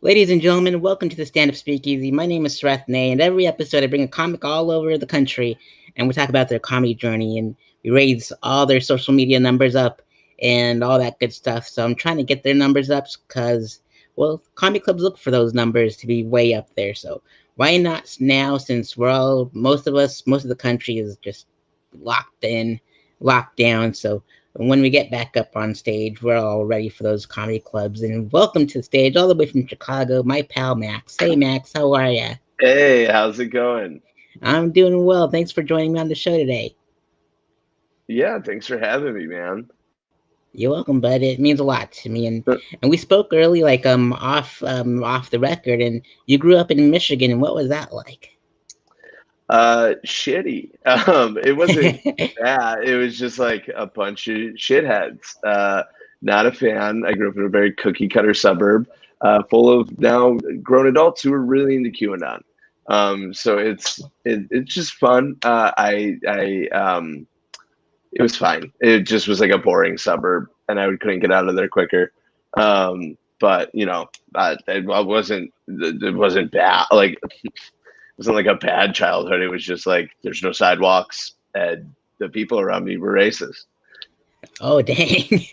Ladies and gentlemen, welcome to the Stand Up Speakeasy. My name is Sreth Nay, and every episode I bring a comic all over the country, and we talk about their comedy journey, and we raise all their social media numbers up, and all that good stuff. So I'm trying to get their numbers up because, well, comedy clubs look for those numbers to be way up there. So why not now, since most of us, most of the country is just locked in, locked down. So when we get back up on stage, we're all ready for those comedy clubs. And welcome to the stage, all the way from Chicago, my pal Max. Hey, Max, how are ya? Hey, how's it going? I'm doing well. Thanks for joining me on the show today. Yeah, thanks for having me, man. You're welcome, bud. It means a lot to me. And we spoke early, like off the record. And you grew up in Michigan. And what was that like? Shitty. It wasn't bad. It was just like a bunch of shitheads. Not a fan. I grew up in a very cookie cutter suburb, full of now grown adults who are really into QAnon. So it's just fun. It was fine. It just was like a boring suburb, and I couldn't get out of there quicker. But it wasn't bad. Like it wasn't like a bad childhood. It was just like there's no sidewalks, and the people around me were racist. Oh, dang.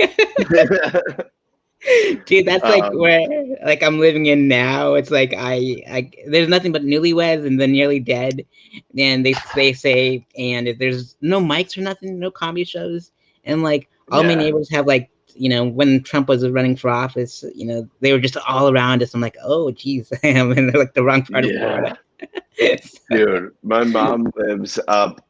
Dude, that's like um, where like I'm living in now. It's like I there's nothing but newlyweds and the nearly dead, and they say, and if there's no mics or nothing, no comedy shows, and like all my yeah, neighbors have like when Trump was running for office, they were just all around us. I'm like, oh geez, I'm in like the wrong part of Florida. yeah, dude. My mom lives up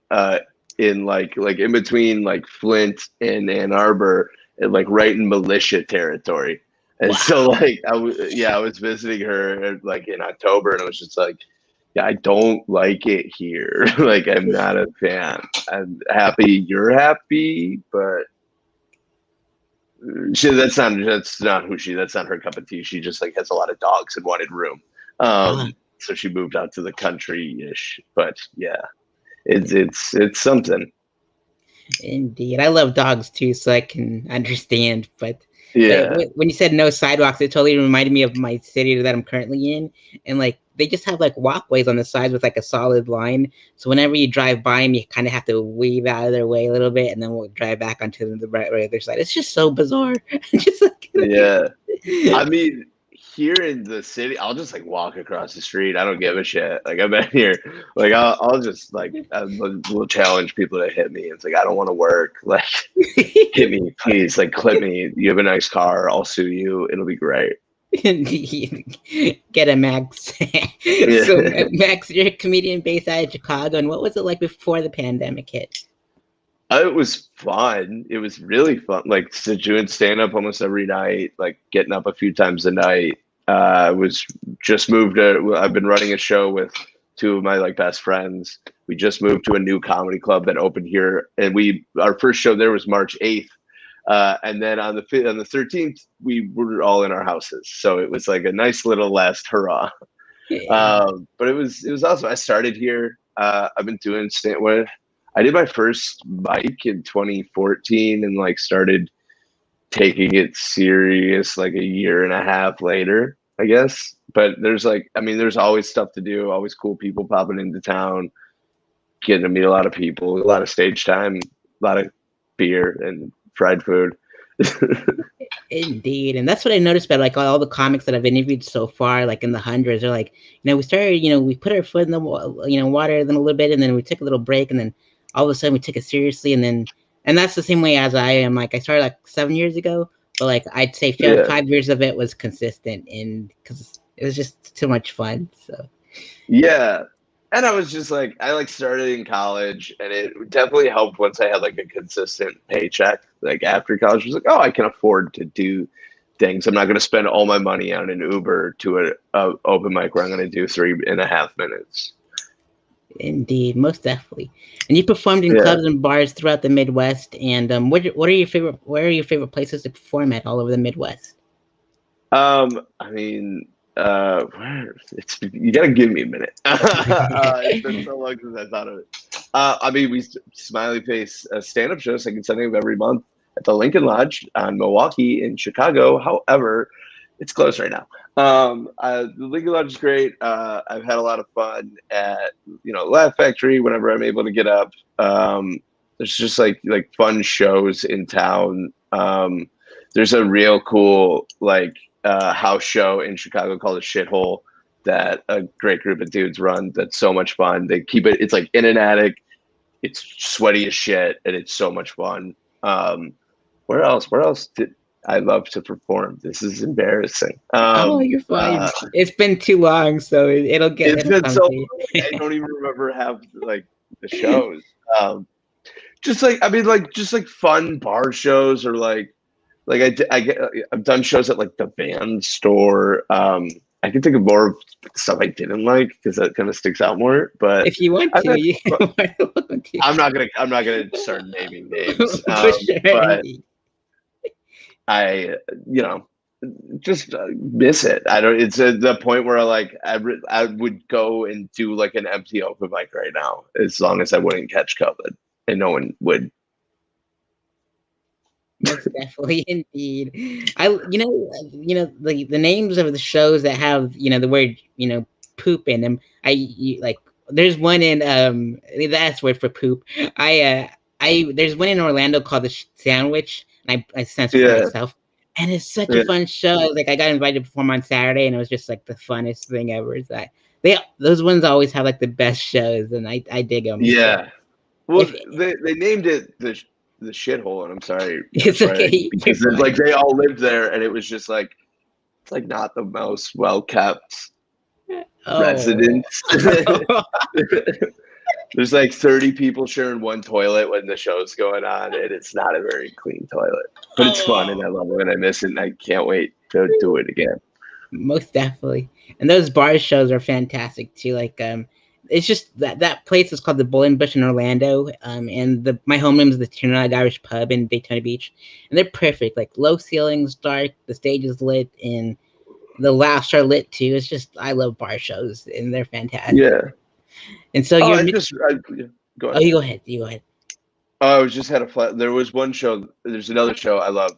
in like in between like Flint and Ann Arbor, and like right in militia territory. And so Wow. like I was visiting her like in October, and I was just like, yeah, I don't like it here. Like I'm not a fan. I'm happy you're happy, but that's not who she that's not her cup of tea. She just like has a lot of dogs and wanted room. Ah, So she moved out to the country ish. But yeah, it's something. indeed. I love dogs too, so I can understand. But like Yeah. when you said no sidewalks, it totally reminded me of my city that I'm currently in, and like they just have like walkways on the sides with like a solid line. So whenever you drive by them, you kind of have to weave out of their way a little bit, and then we'll drive back onto the right other side. It's just so bizarre. just Yeah. I mean, here in the city, I'll just like walk across the street. I don't give a shit. Like I've been here, like I'll just like will challenge people to hit me. It's like I don't want to work. Like hit me, please. Like clip me. You have a nice car. I'll sue you. It'll be great. Get a Max. So Yeah. Max, you're a comedian based out of Chicago, and what was it like before the pandemic hit? It was fun. It was really fun. Like doing stand up almost every night, like getting up a few times a night. Was just moved to, I've been running a show with two of my like best friends. We just moved to a new comedy club that opened here, and our first show there was March 8th. And then on the 13th, we were all in our houses. So it was like a nice little last hurrah. But it was awesome. I started here. I've been doing stand. I did my first mic in 2014, and like started taking it serious like a year and a half later, I guess. But there's like, I mean, there's always stuff to do, always cool people popping into town, getting to meet a lot of people, a lot of stage time, a lot of beer and fried food. Indeed, and that's what I noticed about like all the comics that I've interviewed so far, like in the hundreds. They're like, we started, we put our foot in the water, then a little bit, and then we took a little break, and then all of a sudden we took it seriously, and that's the same way as I am. Like I started like 7 years ago, but like I'd say Yeah. 5 years of it was consistent, and because it was just too much fun. So Yeah. And I was just like, I like started in college, and it definitely helped once I had like a consistent paycheck. Like after college, I was like, oh, I can afford to do things. I'm not going to spend all my money on an Uber to a open mic where I'm going to do 3.5 minutes. indeed, most definitely. And you performed in Yeah. clubs and bars throughout the Midwest. And what are your favorite? Where are your favorite places to perform at all over the Midwest? I mean, it's you got to give me a minute. It's been so long since I thought of it. I mean, we Smiley Face stand-up shows. I can send them every month at the Lincoln Lodge on Milwaukee in Chicago. However, It's close right now. The League of Legends is great. I've had a lot of fun at Laugh Factory whenever I'm able to get up. There's just like fun shows in town. There's a real cool house show in Chicago called a Shithole that a great group of dudes run. That's so much fun. They keep it. It's like in an attic. It's sweaty as shit, and it's so much fun. Where else? Where else did I love to perform? This is embarrassing. Oh, you're fine. It's been too long, so It's it'll been come so to long, you. I don't even remember half like the shows. Just like I mean, like just like fun bar shows or I've done shows at like the band store. I can think of more of stuff I didn't like because that kind of sticks out more. But If you want I've to, had, you are welcome to. I'm not gonna start naming names. For sure, But indeed. I, you know, just miss it. I don't. It's at the point where I would go and do like an empty open mic right now, as long as I wouldn't catch COVID, and no one would. Most definitely, indeed. The names of the shows that have the word poop in them. Like there's one in that's word for poop. I there's one in Orlando called the Sandwich, and I censored Yeah, myself. And it's such a yeah, fun show. I got invited to perform on Saturday, and it was just like the funnest thing ever. It's like those ones always have like the best shows, and I dig them. So yeah. Well, if they named it the shithole, and I'm sorry, it's Frank, okay, you're because it's like fine. they all lived there, and it was just like it's like not the most well kept Oh. residence. There's like 30 people sharing one toilet when the show's going on, and it's not a very clean toilet. But it's fun, and I Oh, love it, and I miss it, and I can't wait to do it again. most definitely. And those bar shows are fantastic too. It's just that place is called the Bull and Bush in Orlando. And the my home room is the Trinidad Irish Pub in Daytona Beach, and they're perfect. Like low ceilings, dark. The stage is lit, and the laughs are lit too. It's just I love bar shows, and they're fantastic. Yeah. And so Oh, you're yeah, go oh, ahead. you go ahead. You go ahead. Oh, I was just had a flat. There was one show. There's another show I love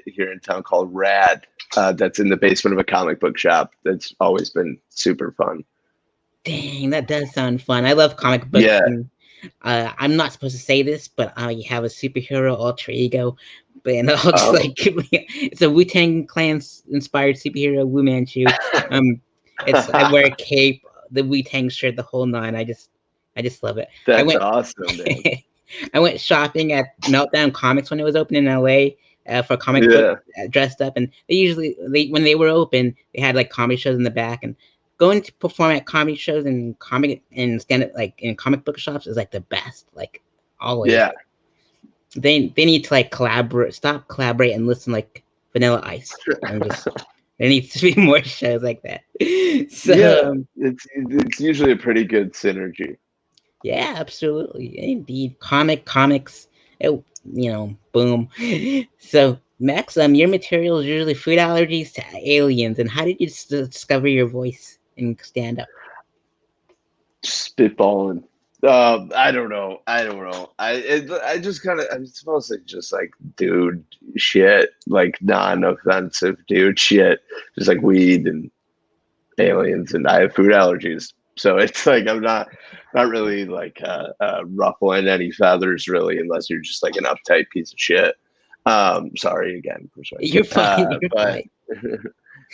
here in town called Rad. That's in the basement of a comic book shop. That's always been super fun. Dang, that does sound fun. I love comic books, Yeah. and I'm not supposed to say this, but I have a superhero alter ego, and I'll just Oh. it's a Wu Tang Clan inspired superhero, Wu Manchu. Um, it's I wear a cape, the Wu Tang shirt, the whole nine. I just love it. I That's went awesome, man. I went shopping at Meltdown Comics when it was open in LA for comic book Yeah. dressed up, and they when they were open they had like comedy shows in the back, and going to perform at comedy shows and comic and stand up like in comic book shops is like the best, like always. Yeah. They need to like collaborate and listen like Vanilla Ice. I'm just there needs to be more shows like that. So Yeah. It's usually a pretty good synergy. yeah, absolutely. Indeed. Comics. Oh, boom. So, Max, your material is usually food allergies to aliens. And how did you discover your voice in stand up? Spitballing. I don't know. I don't know. I just kind of I'm supposed to just like dude shit, like non-offensive dude shit, just like weed and aliens, and I have food allergies, so it's like I'm not really like ruffling any feathers really, unless you're just like an uptight piece of shit. Sorry again for You're swearing. fine. You're But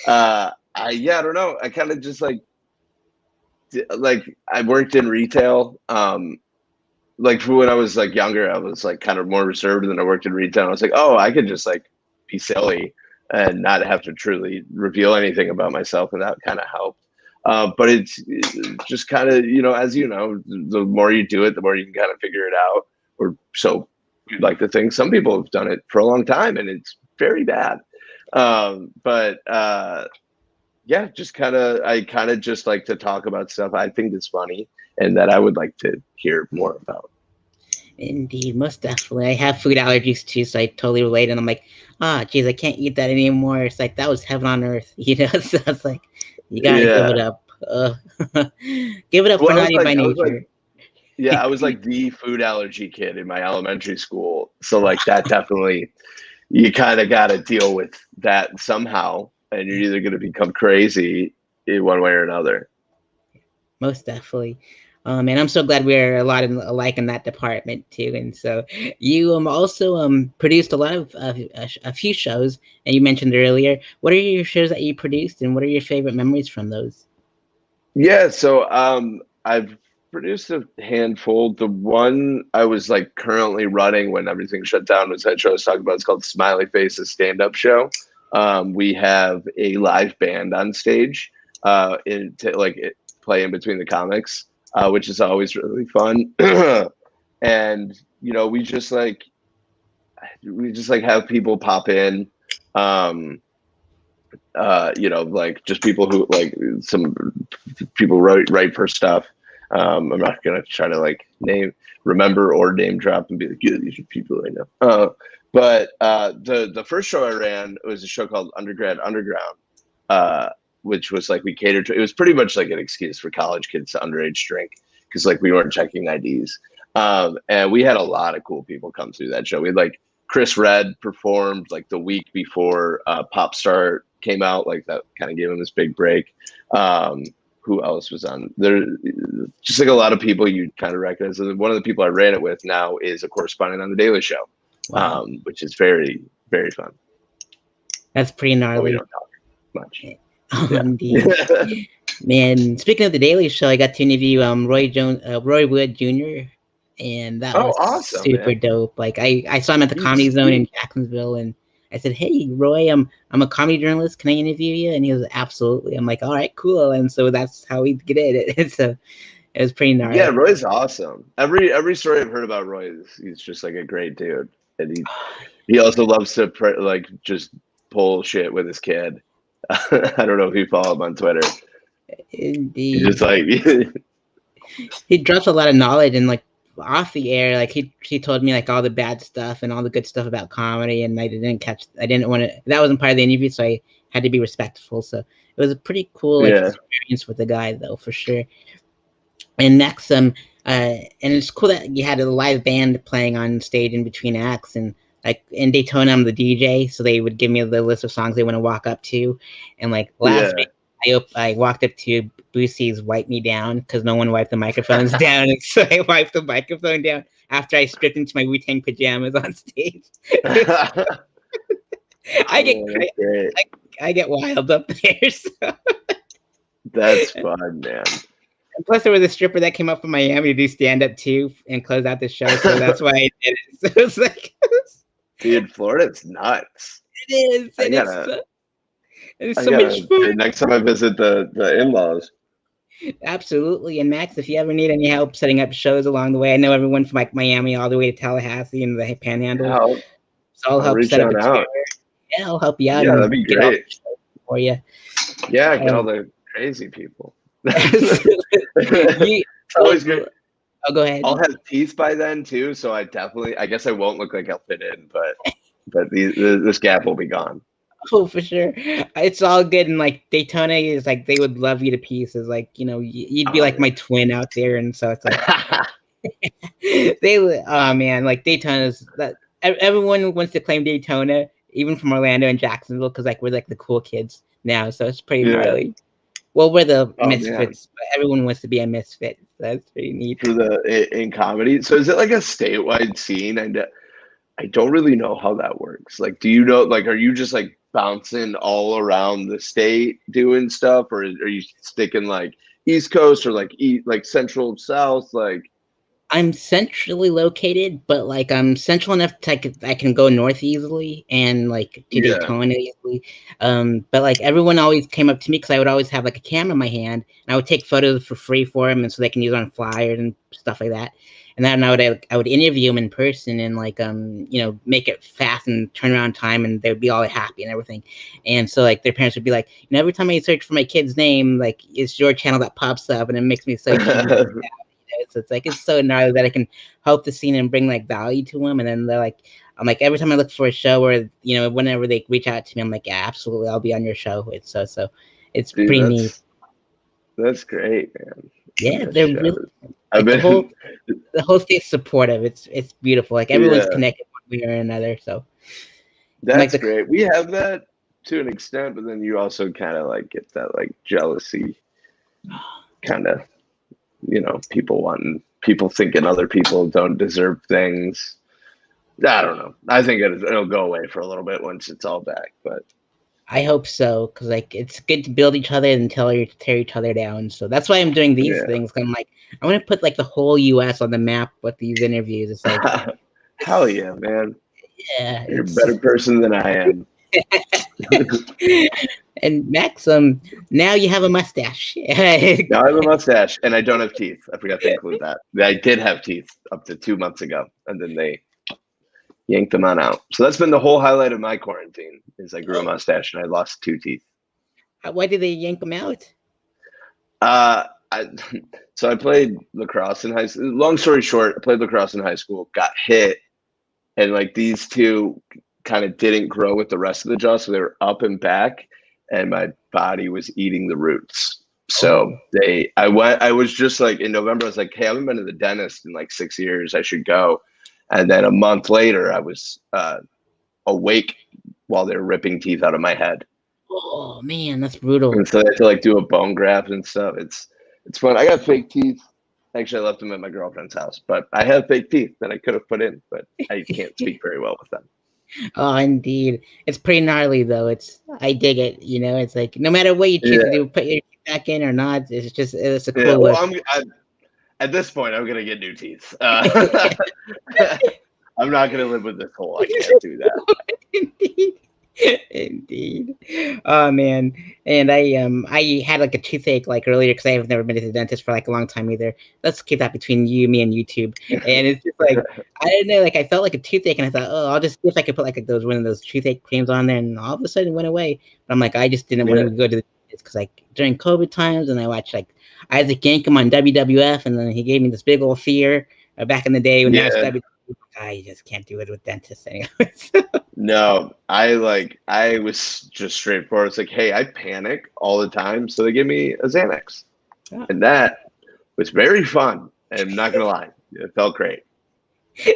fine. I don't know. I kind of just like I worked in retail. Like for when I was like younger, I was like kind of more reserved, and then I worked in retail. I was like, oh, I could just like be silly and not have to truly reveal anything about myself, and that kind of helped. But it's just kind of as you know, the more you do it, the more you can kind of figure it out. Or so you'd like to think. Some people have done it for a long time, and it's very bad. But yeah, I kind of just like to talk about stuff I think is funny and that I would like to hear more about. Indeed, most definitely. I have food allergies too, so I totally relate. And I'm like, geez, I can't eat that anymore. It's like that was heaven on earth, So it's like, you gotta give it Yeah. up. Give it up for Well, naughty by I was like, nature. yeah, I was like the food allergy kid in my elementary school. So like that definitely, you kind of got to deal with that somehow. and you're either going to become crazy in one way or another. Most definitely. And I'm so glad we're a lot alike in that department too. And so you also produced a lot of a few shows, and you mentioned earlier. What are your shows that you produced, and what are your favorite memories from those? Yeah, so I've produced a handful. The one I was like currently running when everything shut down was that show I was talking about. It's called Smiley Face's Stand Up Show. We have a live band on stage in to play in between the comics, which is always really fun. And we just like have people pop in. Um, like just people who like some people write for stuff. I'm not gonna try to like remember or name drop and be like, yeah, these are people I know. But the first show I ran was a show called Undergrad Underground, which was like we catered to. It was pretty much like an excuse for college kids to underage drink because like we weren't checking IDs. And we had a lot of cool people come through that show. We had like Chris Red performed like the week before Pop Star came out, like that kind of gave him this big break. Who else was on there? Just like a lot of people you kind of recognize. One of the people I ran it with now is a correspondent on the Daily Show, Wow, which is very, very fun. that's pretty But we gnarly. don't talk much. Yeah. Indeed. Man, speaking of the Daily Show, I got to interview Roy Wood Jr., and that Oh, was awesome, super man. dope. Like I saw him at the Comedy He's, Zone in Jacksonville, and I said, "Hey, Roy, I'm a comedy journalist. Can I interview you?" And he was absolutely. I'm like, "All right, cool." And so that's how we get it. So it was pretty yeah, gnarly. Roy's awesome. Every story I've heard about Roy is he's just like a great dude, and he also loves to like just pull shit with his kid. I don't know if you follow him on Twitter. He's just Indeed, like he drops a lot of knowledge and like off the air. Like he told me like all the bad stuff and all the good stuff about comedy, and I didn't want to. That wasn't part of the interview, so I had to be respectful. So it was a pretty cool like yeah, experience with the guy though, for sure. And next, and it's cool that you had a live band playing on stage in between acts. And like in Daytona, I'm the DJ, so they would give me the list of songs they want to walk up to. And like last yeah. week, I walked up to Boosie's "Wipe Me Down" because no one wiped the microphones down, and so I wiped the microphone down after I stripped into my Wu-Tang pajamas on stage. I get Oh, that's great. I get wild up there. So. That's fun, man. And plus, there was a stripper that came up from Miami to do stand up too and close out the show, so that's why I did it. So it's like Dude, Florida's nuts. it is, I and gotta, it's I so much gotta. fun. Next time I visit the in-laws, Absolutely. And Max, if you ever need any help setting up shows along the way, I know everyone from like Miami all the way to Tallahassee and the yeah, Panhandle, I'll, so I'll I'll help reach set up a on tour. out. Yeah, I'll help you out Yeah, that'd and be get all great. the shows for you. Yeah, get all Um, the crazy people. you, It's always good. oh, go ahead. I'll have teeth by then too, so I guess I won't look like I'll fit in, but this gap will be gone. Oh, for sure. It's all good. And like Daytona is like, they would love you to pieces. Like, you'd be Oh, like my twin out there. And so it's like, oh man, like Daytona's that everyone wants to claim Daytona, even from Orlando and Jacksonville, because like we're like the cool kids now. So it's pretty yeah. gnarly. Well, we're the Oh man. misfits, but everyone wants to be a misfit. So that's pretty neat. For in comedy. So is it like a statewide scene? I don't really know how that works. Like, do you know? Like, are you just like bouncing all around the state doing stuff, or are you sticking like East Coast or like Central South? Like, I'm centrally located, but like I'm central enough to I can go north easily and like to yeah, Daytona easily. But like everyone always came up to me because I would always have like a camera in my hand, and I would take photos for free for them, and so they can use it on flyers and stuff like that. And then I would interview them in person and like make it fast and turn around time, and they would be all happy and everything. And so like their parents would be like, every time I search for my kid's name, like it's your channel that pops up, and it makes me so cheesy. So it's like it's so gnarly that I can help the scene and bring like value to them. And then they're like, I'm like every time I look for a show or whenever they reach out to me, I'm like, yeah, absolutely, I'll be on your show. It's so it's dude, pretty neat. that's great, man. Yeah, they're really I've like been the whole state's supportive. It's beautiful. Like everyone's yeah, connected one way or another. So that's like great. We have that to an extent, but then you also kind of like get that like jealousy kind of, people thinking other people don't deserve things. I don't know. I think it'll go away for a little bit once it's all back, but I hope so, because like it's good to build each other and tear each other down. So that's why I'm doing these yeah. things. I'm like, I want to put like the whole U.S. on the map with these interviews. It's like, Hell yeah, man. yeah, You're a it's better person than I am. and Max, now you have a mustache. Now I have a mustache and I don't have teeth. I forgot to include that. I did have teeth up to 2 months ago, and then they yanked them on out. So that's been the whole highlight of my quarantine is I grew a mustache and I lost 2 teeth. Why did they yank them out? I, so I played lacrosse in high school. Long story short, I played lacrosse in high school, got hit, and like these two kind of didn't grow with the rest of the jaw, so they were up and back, and my body was eating the roots. So I was just like in November, I was like, hey, I haven't been to the dentist in like 6 years. I should go. And then a month later, I was awake while they were ripping teeth out of my head. Oh man, that's brutal. And so I had to like do a bone graft and stuff. It's fun. I got fake teeth. Actually, I left them at my girlfriend's house, but I have fake teeth that I could have put in, but I can't speak very well with them. Oh, indeed, it's pretty gnarly though. I dig it. It's like no matter what you choose to do, put your teeth back in or not. It's a cool well, look. At this point, I'm gonna get new teeth. I'm not gonna live with this hole. I can't do that. Indeed. Oh man. And I had like a toothache like earlier because I have never been to the dentist for like a long time either. Let's keep that between me and YouTube. And it's just like I don't know, like I felt like a toothache and I thought, oh, I'll just see if I could put like those one of those toothache creams on there, and all of a sudden it went away. But I'm like, I just didn't want to go to the dentist because like during COVID times, and I watched like Isaac Yankem on WWF, and then he gave me this big old fear back in the day when that was WWF. I just can't do it with dentists anyway. No, I was just straightforward. It's like, hey, I panic all the time, so they give me a Xanax, and that was very fun. I'm not gonna lie, it felt great.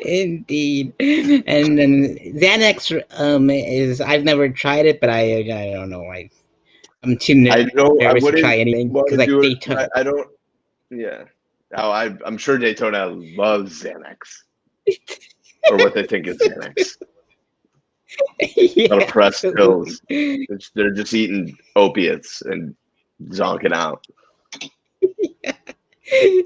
Indeed. And then Xanax is I've never tried it, but I don't know. I'm too nervous to try anything because like Daytona. I don't. Yeah. Oh, I'm sure Daytona loves Xanax, or what they think is Xanax. A lot of pressed pills. They're just eating opiates and zonking out. Yeah.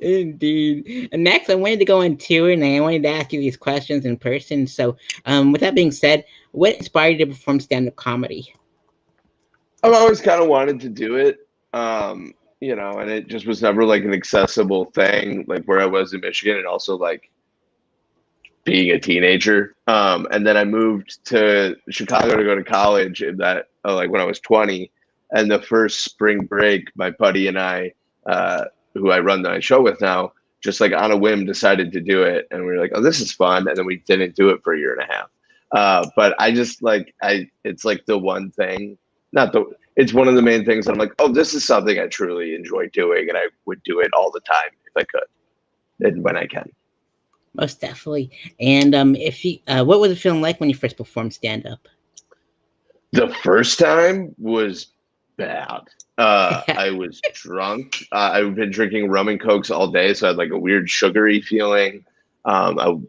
Indeed. And next, I wanted to go on tour, and I wanted to ask you these questions in person. So, with that being said, what inspired you to perform stand-up comedy? I've always kind of wanted to do it, and it just was never like an accessible thing, like where I was in Michigan, and also like being a teenager. And then I moved to Chicago to go to college, and that like when I was 20. And the first spring break, my buddy and I, who I run my show with now, just like on a whim decided to do it, and we were like, "Oh, this is fun!" And then we didn't do it for a year and a half. But I just it's like the one thing, it's one of the main things that I'm like, "Oh, this is something I truly enjoy doing, and I would do it all the time if I could, and when I can." Most definitely. And if you, what was it feeling like when you first performed stand up? The first time was bad. I was drunk. I've been drinking rum and cokes all day, so I had like a weird sugary feeling. I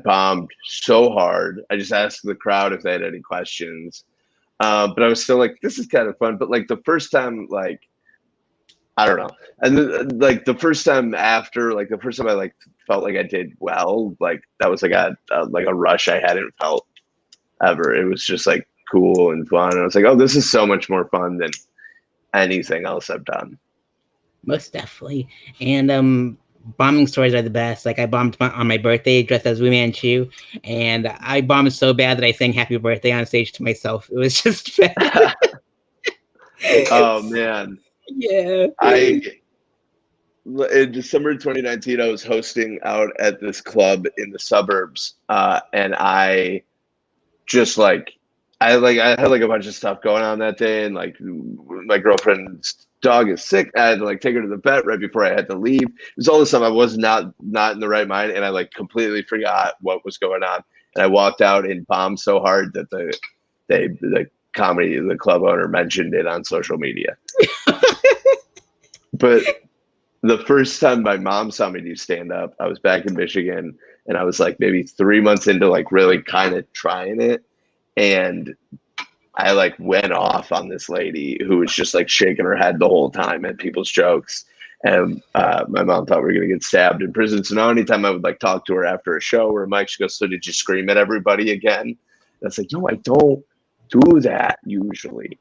bombed so hard. I just asked the crowd if they had any questions, but I was still like, "This is kind of fun." But like the first time, like I don't know, and then, like the first time after, like the first time I like felt like I did well, like that was like a rush I hadn't felt ever. It was just like cool and fun. And I was like, oh, this is so much more fun than anything else I've done. Most definitely. And bombing stories are the best. Like I bombed on my birthday dressed as Wu Manchu, and I bombed so bad that I sang "Happy Birthday" on stage to myself. It was just bad. Oh man. Yeah. In December 2019, I was hosting out at this club in the suburbs, and I just I had like a bunch of stuff going on that day, and like my girlfriend's dog is sick. I had to like take her to the vet right before I had to leave. It was all this stuff. I was not in the right mind, and I like completely forgot what was going on. And I walked out and bombed so hard that they the club owner mentioned it on social media. But the first time my mom saw me do stand up, I was back in Michigan, and I was like maybe 3 months into like really kind of trying it. And I like went off on this lady who was just like shaking her head the whole time at people's jokes. And my mom thought we were going to get stabbed in prison. So now anytime I would like talk to her after a show or a mic, she goes, "So did you scream at everybody again?" And I was like, "No, I don't do that usually."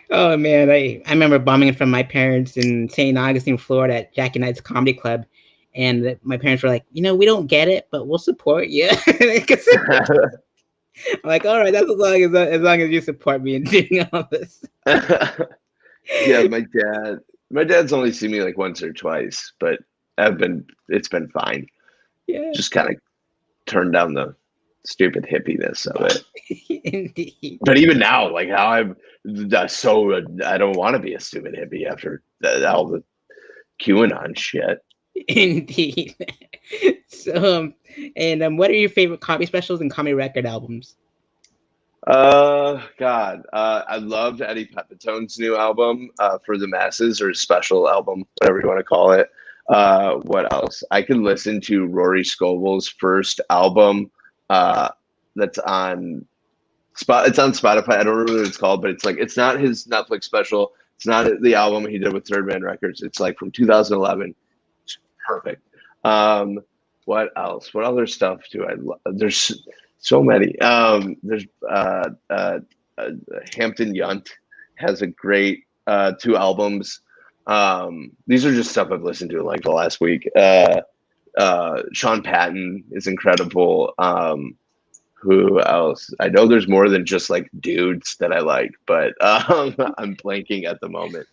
Oh man, I remember bombing from my parents in St. Augustine, Florida at Jackie Knight's Comedy Club. And my parents were like, we don't get it, but we'll support you. I'm like, all right, that's as long as you support me in doing all this. Yeah, my dad's only seen me like once or twice, but it's been fine. Yeah. Just kind of turned down the stupid hippiness of it. Indeed. But even now, like how I don't want to be a stupid hippie after all the QAnon shit. Indeed. So, what are your favorite comedy specials and comedy record albums? God, I loved Eddie Pepitone's new album, For the Masses, or special album, whatever you want to call it. What else? I could listen to Rory Scovel's first album. That's on It's on Spotify. I don't remember what it's called, but it's not his Netflix special. It's not the album he did with Third Man Records. It's like from 2011. It's perfect. What else? What other stuff do I love? There's so many. There's Hampton Yount has a great 2 albums. These are just stuff I've listened to like the last week. Sean Patton is incredible. Who else? I know there's more than just like dudes that I like, but I'm blanking at the moment.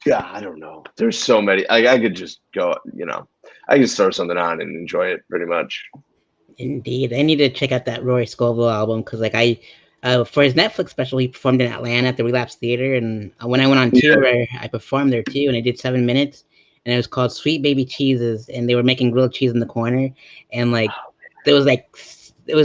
Yeah, I don't know. There's so many. I could just go, I could throw something on and enjoy it pretty much. Indeed. I need to check out that Rory Scovel album because for his Netflix special, he performed in Atlanta at the Relapse Theater. And when I went on tour, I performed there too, and I did 7 minutes. And it was called Sweet Baby Cheeses, and they were making grilled cheese in the corner. And like, it was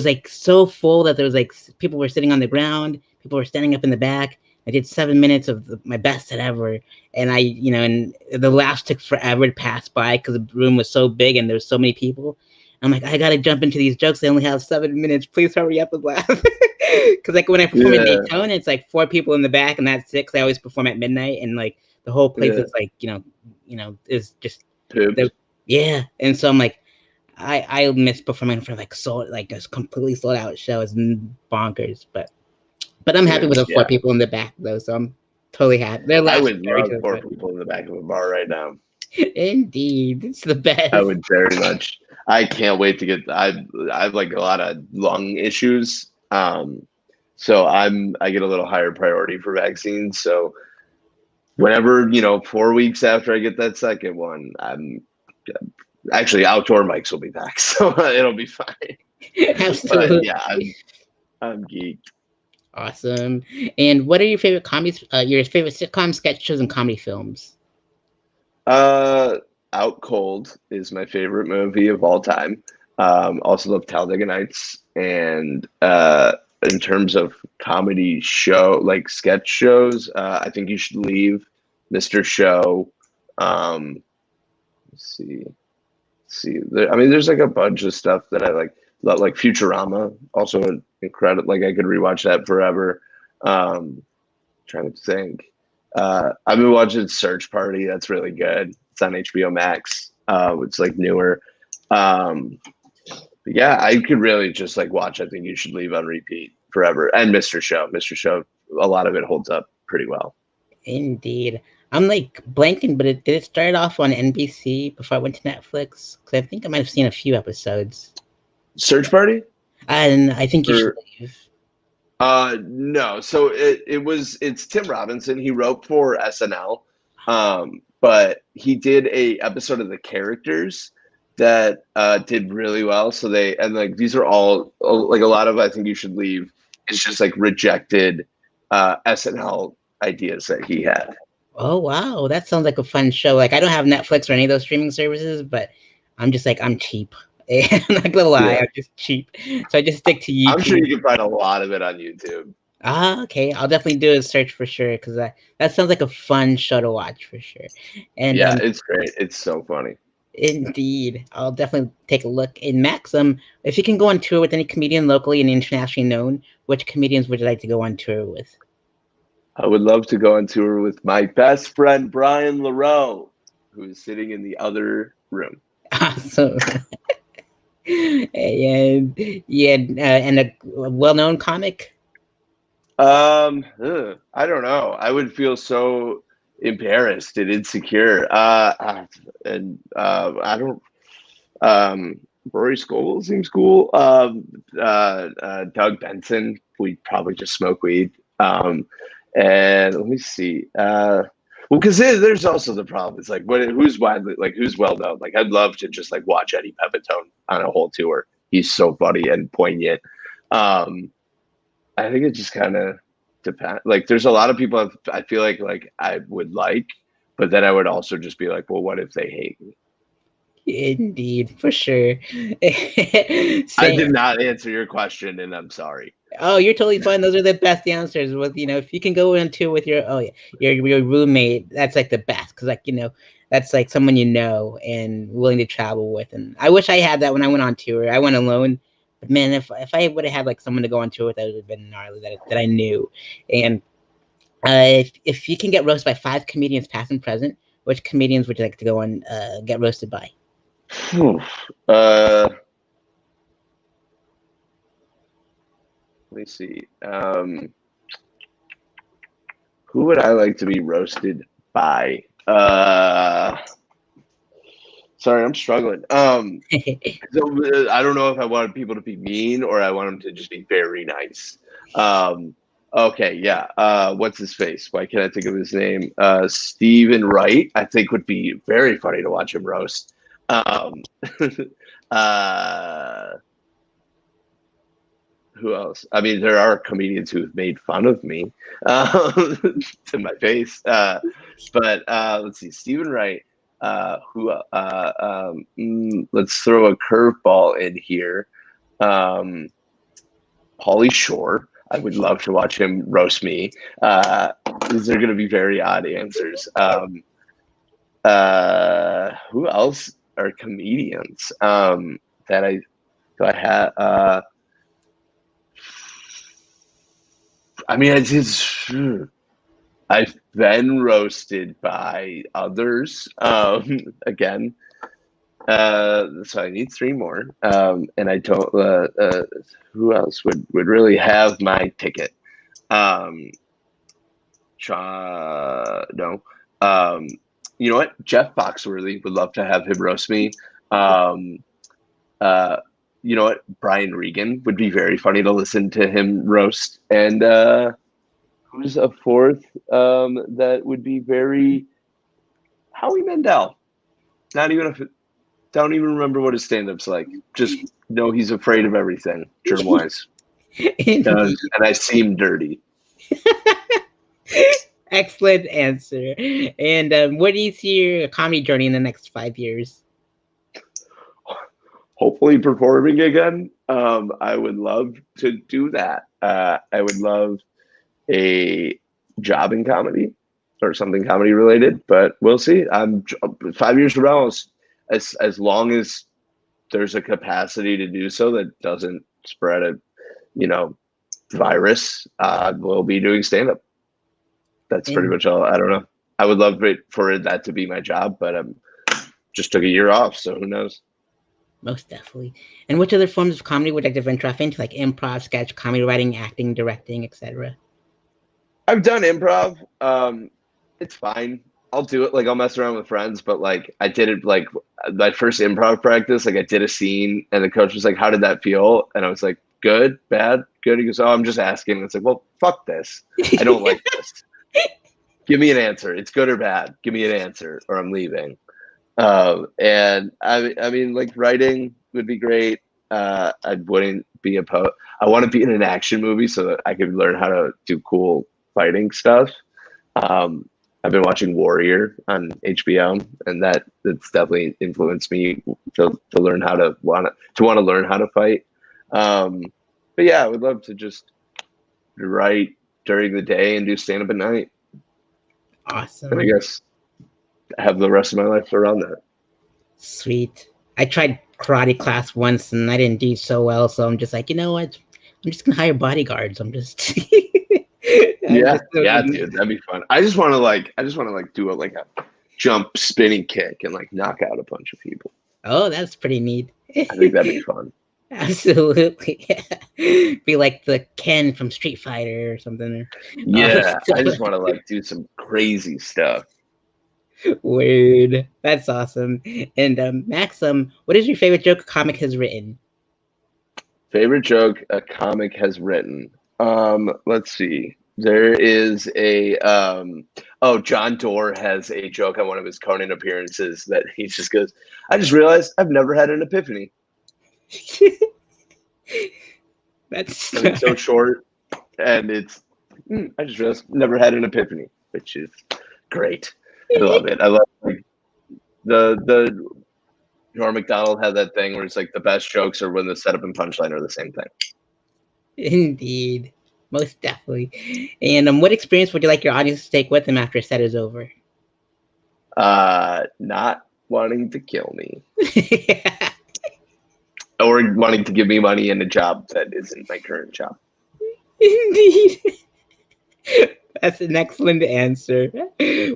like so full that there was like people were sitting on the ground, people were standing up in the back. I did 7 minutes of my best set ever, and and the laughs took forever to pass by because the room was so big and there was so many people. I'm like, I gotta jump into these jokes. They only have 7 minutes. Please hurry up and laugh. Because like when I perform at Daytona, it's like 4 people in the back, and that's it. Because I always perform at midnight, and like the whole place is like is just yeah. And so I'm like, I miss performing for like a completely sold out show. It's bonkers, but I'm happy with the 4 people in the back though, so I'm totally happy. I would love 4 people in the back of a bar right now. Indeed, it's the best. I would very much. I can't wait to get. I have like a lot of lung issues, so I get a little higher priority for vaccines. So whenever 4 weeks after I get that second one, actually outdoor mics will be back, so it'll be fine. Absolutely. But yeah, I'm geeked. Awesome. And what are your favorite your favorite sitcom, sketch shows, and comedy films? Out Cold is my favorite movie of all time. Also love Talladega Nights, and in terms of comedy show, like sketch shows, I Think You Should Leave, Mr. Show. Let's see. There's like a bunch of stuff that I like Futurama, also incredible. Like I could rewatch that forever. Trying to think. I've been watching Search Party. That's really good. It's on HBO Max. It's like newer. But yeah, I could really just like watch I Think You Should Leave on repeat forever. And Mr. Show. A lot of it holds up pretty well. Indeed. I'm like blanking, but did it start off on NBC before I went to Netflix? Because I think I might have seen a few episodes. Search Party? And I Think You Should Leave. No. So it's Tim Robinson. He wrote for SNL, but he did a episode of The Characters that did really well. So these are all like a lot of I Think You Should Leave. It's just like rejected SNL ideas that he had. Oh wow, that sounds like a fun show. Like I don't have Netflix or any of those streaming services, but I'm just like I'm cheap. And I'm not gonna lie, Yeah. I'm just cheap, so I just stick to I'm sure YouTube. you can find a lot of it on YouTube. Ah, okay. I'll definitely do a search for sure because that sounds like a fun show to watch for sure. And Yeah, it's great. It's so funny. indeed, I'll definitely take a look. And Max, if you can go on tour with any comedian locally and internationally known, which comedians would you like to go on tour with? I would love to go on tour with my best friend Brian LaRoe, who is sitting in the other room. Awesome. And yeah, and a well-known comic. I don't know. I would feel so embarrassed and insecure. And I don't. Rory Scovel seems cool. Doug Benson. We'd probably just smoke weed. And let me see. Well, because there's also the problem. It's like, who's widely, like, who's well known? Like, I'd love to just like watch Eddie Pepitone on a whole tour. He's so funny and poignant. Um, I think it just kind of depends. Like, there's a lot of people I feel like I would like, but then I would also just be like, well, what if they hate me? Indeed, for sure. I Same. did not answer your question, and I'm sorry. Oh, you're totally fine. Those are the best answers. With if you can go into with your your roommate, that's like the best because that's like someone and willing to travel with. And I wish I had that when I went on tour. I went alone, but man, if I would have had like someone to go on tour with, that would have been gnarly. That I knew. And if you can get roasted by 5 comedians, past and present, which comedians would you like to go and get roasted by? Let me see. Who would I like to be roasted by? Sorry, I'm struggling. So, I don't know if I want people to be mean or I want them to just be very nice. Okay, yeah. What's his face? Why can't I think of his name? Stephen Wright, I think would be very funny to watch him roast. Um, uh, who else? I mean, there are comedians who have made fun of me to my face. But let's see, Stephen Wright. Let's throw a curveball in here. Pauly Shore. I would love to watch him roast me. These are going to be very odd answers. Who else are comedians that I had? I mean, I've been roasted by others. Again, so I need 3 more. And I don't. Who else would really have my ticket? No. You know what? Jeff Foxworthy would love to have him roast me. Um, you know what? Brian Regan would be very funny to listen to him roast. And who's a fourth that would be very Howie Mandel? Not even don't even remember what his stand-up's like. Just know he's afraid of everything, germ-wise. And I seem dirty. Excellent answer. And where do you see your comedy journey in the next 5 years? Hopefully performing again. I would love to do that. I would love a job in comedy or something comedy related, but we'll see. I'm 5 years from now, as long as there's a capacity to do so that doesn't spread a virus, we'll be doing stand-up. That's pretty much all. I don't know. I would love it for that to be my job, but just took a year off, so who knows? Most definitely. And which other forms of comedy would you like to venture off into, like improv, sketch, comedy writing, acting, directing, etc.? I've done improv. It's fine. I'll do it. Like I'll mess around with friends, but like I did it like my first improv practice. Like I did a scene, and the coach was like, "How did that feel?" And I was like, "Good, bad, good." He goes, "Oh, I'm just asking." And it's like, "Well, fuck this. I don't like this. Give me an answer. It's good or bad. Give me an answer, or I'm leaving." And I mean, like writing would be great. I wouldn't be opposed. I want to be in an action movie so that I could learn how to do cool fighting stuff. I've been watching Warrior on HBO, and that's definitely influenced me to learn how to want to learn how to fight. Um, but yeah, I would love to just write during the day and do stand up at night, and I Awesome. guess have the rest of my life around that. Sweet. I tried karate class once and I didn't do so well, so I'm just like, you know what? I'm just gonna hire bodyguards. I'm just I'm Yeah, just yeah, dude, that'd be fun. I just want to like do a jump spinning kick and like knock out a bunch of people. Oh, that's pretty neat. I think that'd be fun. Absolutely. Yeah. Be like the Ken from Street Fighter or something. Oh, Yeah, I just want to like do some crazy stuff. weird. That's awesome. And Maxim, what is your favorite joke a comic has written? Favorite joke a comic has written. Let's see. There is a John Doerr has a joke on one of his Conan appearances that he just goes, I just realized I've never had an epiphany. That's And it's so short and it's I just realized never had an epiphany, which is great. I love it. I love like the Norm Macdonald had that thing where it's like the best jokes are when the setup and punchline are the same thing. indeed. Most definitely. And what experience would you like your audience to take with them after a set is over? Not wanting to kill me. Or wanting to give me money and a job that isn't my current job. Indeed. That's an excellent answer.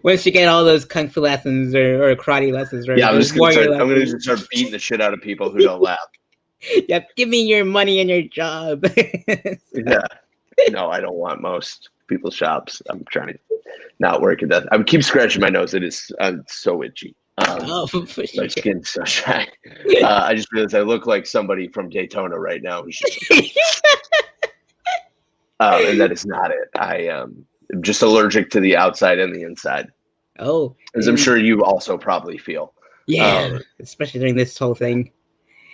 Once you get all those kung fu lessons or karate lessons or Yeah, those warrior I'm gonna lessons, just start beating the shit out of people who don't laugh. yep, give me your money and your job. Yeah. No, I don't want most people's shops. I'm trying to not work at that. I would keep scratching my nose. I'm so itchy. Oh, for My sure. skin's so shy. I just realized I look like somebody from Daytona right now who's just and that is not it. I am just allergic to the outside and the inside, Oh, as I'm sure you also probably feel. yeah, especially during this whole thing.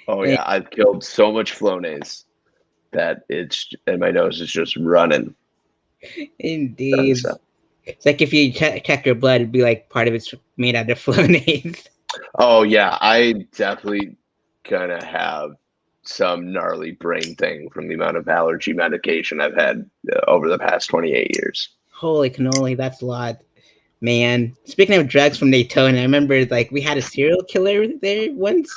Oh yeah, I've killed so much Flonase that and my nose is just running. Indeed. It's like if you check your blood, it'd be like part of it's made out of Flonase. Oh yeah, I definitely gonna have some gnarly brain thing from the amount of allergy medication I've had over the past 28 years. Holy cannoli, that's a lot. Man, speaking of drugs from Daytona, I remember like we had a serial killer there once.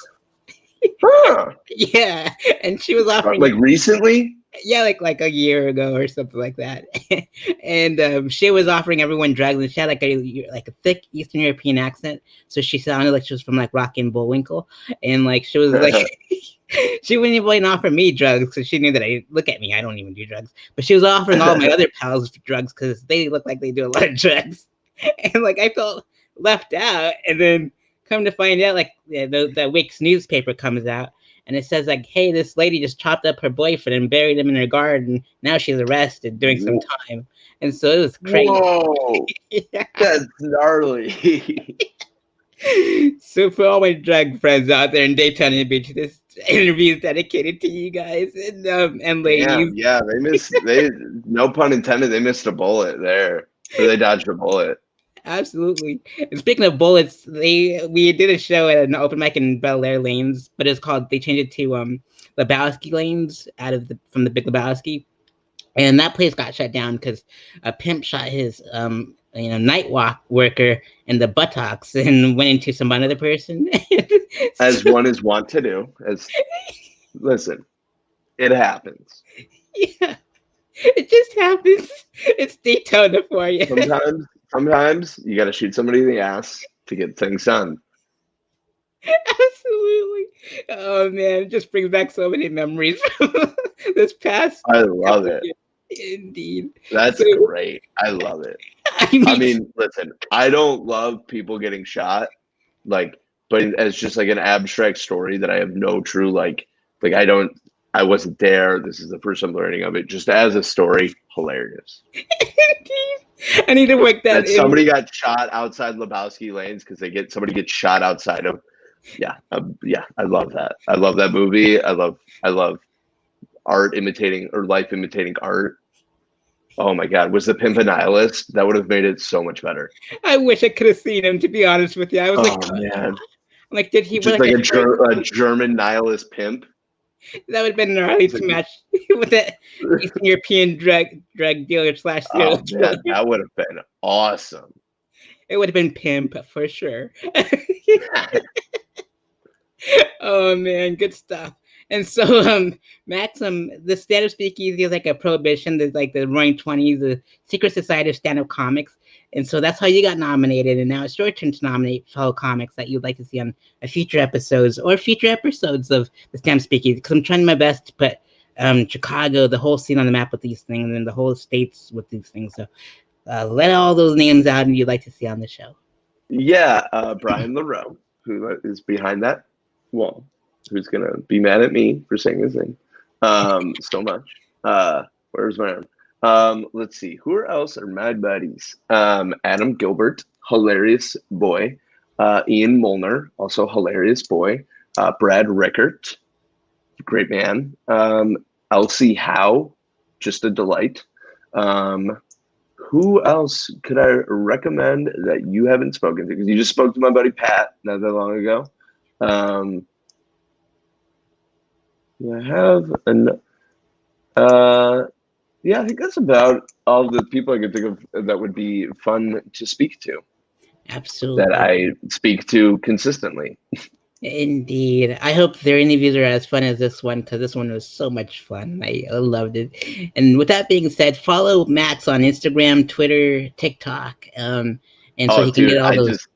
Huh. Yeah, and she was offering Like recently? yeah, like a year ago or something like that. And she was offering everyone drugs, and she had like a thick Eastern European accent, so she sounded like she was from like Rocky and Bullwinkle, and like she was like. She wouldn't even offer me drugs because she knew that look at me, I don't even do drugs. But she was offering all my other pals drugs because they look like they do a lot of drugs, and like I felt left out. And then come to find out, like the week's newspaper comes out, and it says like, hey, this lady just chopped up her boyfriend and buried him in her garden. Now she's arrested doing some time. And so it was crazy. Whoa, Yeah. that's gnarly. So for all my drug friends out there in Daytona Beach, this interview is dedicated to you guys and ladies. Yeah, they no pun intended, they missed a bullet there. Or they dodged a bullet. Absolutely. And speaking of bullets, we did a show at an open mic in Bel Air Lanes, but it's called they changed it to Lebowski Lanes from the Big Lebowski, and that place got shut down because a pimp shot his night walk worker in the buttocks and went into some another person. As one is wont to do. Listen, it happens. Yeah, it just happens. It's Daytona for you. Sometimes you got to shoot somebody in the ass to get things done. Absolutely. Oh man, it just brings back so many memories from this past. I love it. Indeed. That's great. I love it. I mean, listen, I don't love people getting shot, but as just like an abstract story that I have no true I wasn't there. This is the first I'm learning of it. Just as a story, hilarious. I need to work that. Somebody got shot outside Lebowski Lanes because somebody gets shot outside of. Yeah, I love that. I love that movie. I love art imitating or life imitating art. Oh my God, was the Pimp a Nihilist? That would have made it so much better. I wish I could have seen him. To be honest with you, I was like, Oh man, did he? We're just like like a shirt. a German nihilist pimp. That would have been gnarly It's to like, match with that Eastern European drug dealer slash serial oh killer. man, that would have been awesome. It would have been pimp for sure. Oh man, good stuff. And so, Max, the stand-up speakeasy is like a prohibition. There's like the Roaring Twenties, the secret society of stand-up comics, and so that's how you got nominated. And now it's your turn to nominate fellow comics that you'd like to see on a future episodes or future episodes of the stand-up speakeasy. Because I'm trying my best to put Chicago, the whole scene on the map with these things, and the whole states with these things. So let all those names out, and you'd like to see on the show. Yeah, Brian LaRoe, who is behind that wall, who's gonna be mad at me for saying his name so much. Where's my arm? Let's see, who else are my buddies? Adam Gilbert, hilarious boy. Ian Molnar, also hilarious boy. Brad Rickert, great man. Elsie Howe, just a delight. Who else could I recommend that you haven't spoken to? Because you just spoke to my buddy Pat not that long ago. I have an. Yeah, I think that's about all the people I could think of that would be fun to speak to. That Absolutely. I speak to consistently. Indeed. I hope their interviews are as fun as this one because this one was so much fun. I loved it. And with that being said, follow Max on Instagram, Twitter, TikTok, and so Oh, he can dude, get all those.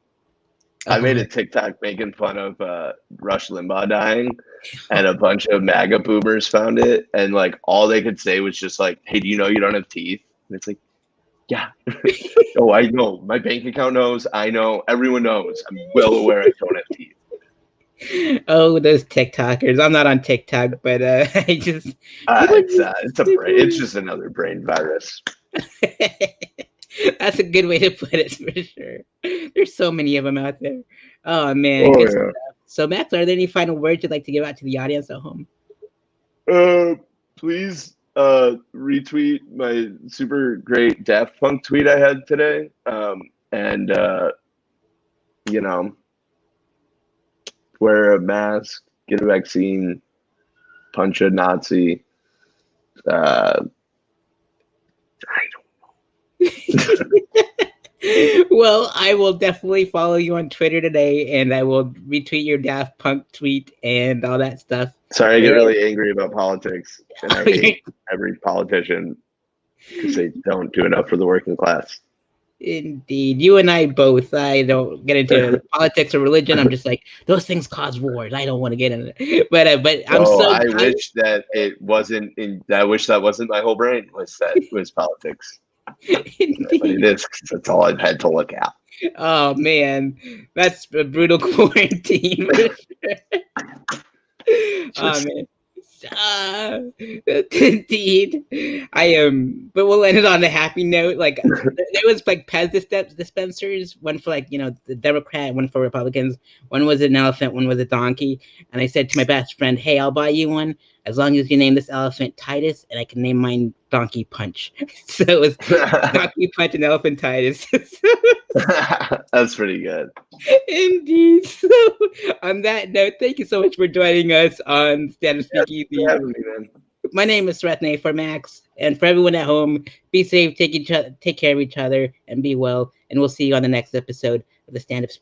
I Oh, made a TikTok making fun of Rush Limbaugh dying, and a bunch of MAGA boomers found it, and like all they could say was just like, "Hey, do you know you don't have teeth?" And it's like, yeah, oh, I know. My bank account knows. I know. Everyone knows. I'm well aware I don't have teeth. oh, those TikTokers. I'm not on TikTok, but I just people It's a brain. It's just another brain virus. That's a good way to put it for sure. There's so many of them out there. Oh man, Oh good stuff. yeah. So, Max, are there any final words you'd like to give out to the audience at home? Please retweet my super great Daft Punk tweet I had today. And you know, wear a mask, get a vaccine, punch a Nazi. I Well, I will definitely follow you on Twitter today, and I will retweet your Daft Punk tweet and all that stuff. Sorry, I get And, really angry about politics, and I hate every politician because they don't do enough for the working class. indeed, you and I both. I don't get into politics or religion. I'm just like those things cause wars. I don't want to get into it. But I'm Oh, so I wish that it wasn't in. I wish that wasn't my whole brain. Was politics, but it indeed. is 'cause that's all I've had to look at. Oh man, that's a brutal quarantine for sure. Oh Just man. Indeed, I am. But we'll end it on a happy note. Like there was like Pez dispensers, one for like the Democrat, one for Republicans. One was an elephant, one was a donkey. And I said to my best friend, "Hey, I'll buy you one as long as you name this elephant Titus, and I can name mine Donkey Punch." So it was Donkey Punch and Elephant Titus. that's pretty good. Indeed. So, on that note, thank you so much for joining us on Stand Up Yeah, thanks for Speakeasy. having me, man. My name is Sretne for Max, and for everyone at home, be safe, take care of each other, and be well. And we'll see you on the next episode of the Stand Up Speakeasy.